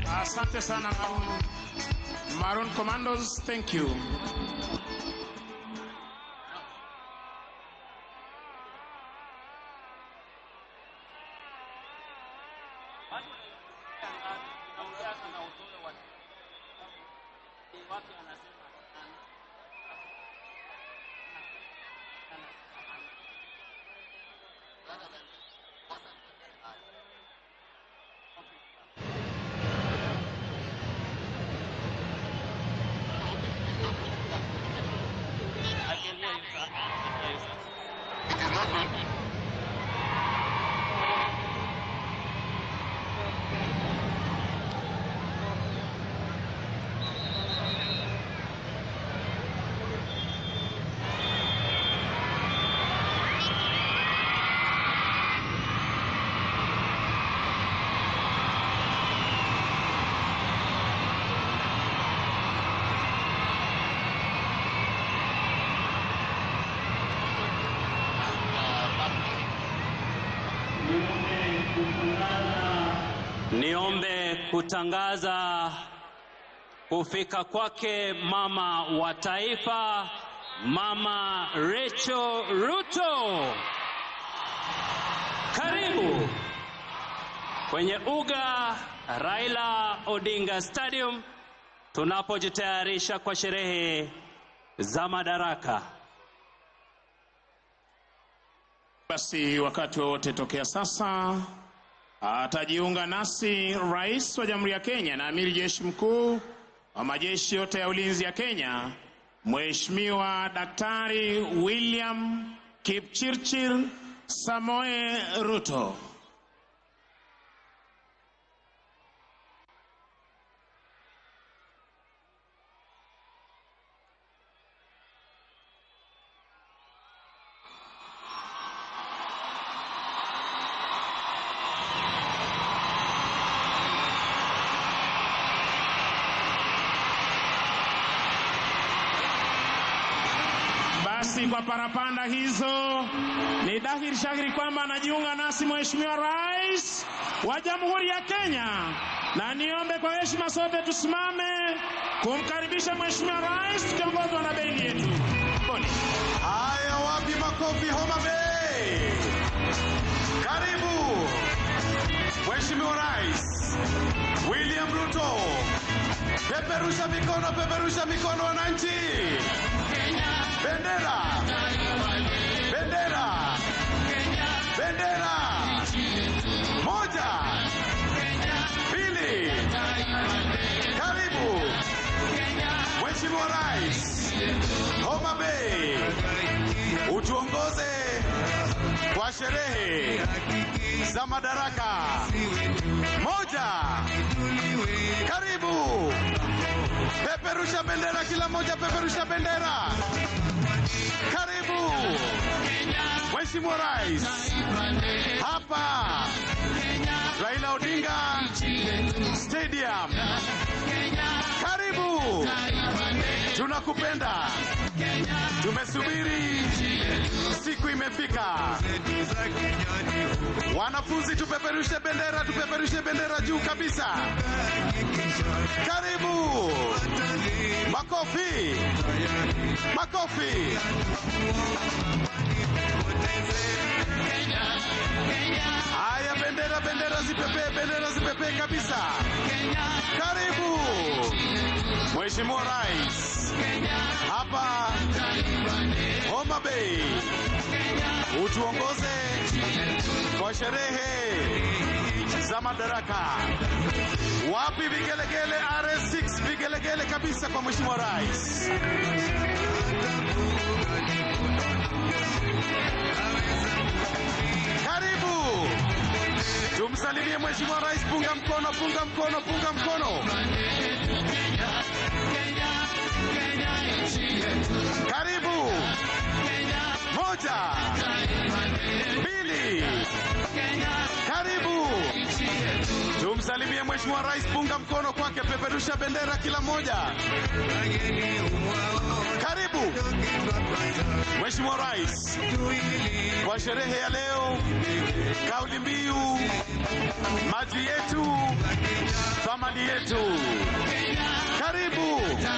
Asante sana Maroon Commandos, thank you. Niombe kutangaza kufika kwake mama wa taifa, Mama Rachel Ruto. Karibu kwenye uga Raila Odinga Stadium tunapojitayarisha kwa sherehe za madaraka. Basi wakati wote tokea sasa atajiunga nasi Rais wa Jamhuri ya Kenya na Amiri Jeshi Mkuu wa majeshi yote ya ulinzi ya Kenya, Mheshimiwa Daktari William Kipchirchir Samoei Ruto. Kwa parapanda hizo ni dhahiri shahiri kwamba anajiunga nasi Mheshimiwa Rais wa Jamhuri ya Kenya, na niombe kwa heshima sote tusimame kumkaribisha Mheshimiwa Rais tukiongozwa na bendi yetu. Haya, wapi makofi Homa Bay? Karibu Mheshimiwa Rais William Ruto. Peperusha mikono wananchi. Bendera, bendera, bendera. Moja, pili. Karibu Mheshimiwa Rais Homa Bay, utuongoze kwa sherehe za madaraka. Moja, karibu. Peperusha bendera, kila moja peperusha bendera. Karibu Mheshimiwa Rais, hapa Raila Odinga Stadium. Karibu, tunakupenda, tumesubiri, siku imefika. Wanafunzi, tupeperushe bendera juu kabisa. Karibu, makofi, makofi. Haya, bendera zipepe kabisa. Karibu Mheshimiwa Rais, hapa Homa Bay, utuongoze kwa sherehe za madaraka. Wapi vigelegele? RS6 vigelegele kabisa kwa Mheshimiwa Rais. Karibu, tumsalimie Mheshimiwa Rais. Punga mkono, punga mkono, punga mkono. Karibu. Moja, mbili, Karibu. Tumsalimie Mheshimiwa Rais, punga mkono kwake, peperusha bendera kila mmoja. Karibu Mheshimiwa Rais kwa sherehe ya leo. Kauli mbiu maji yetu, thamani yetu.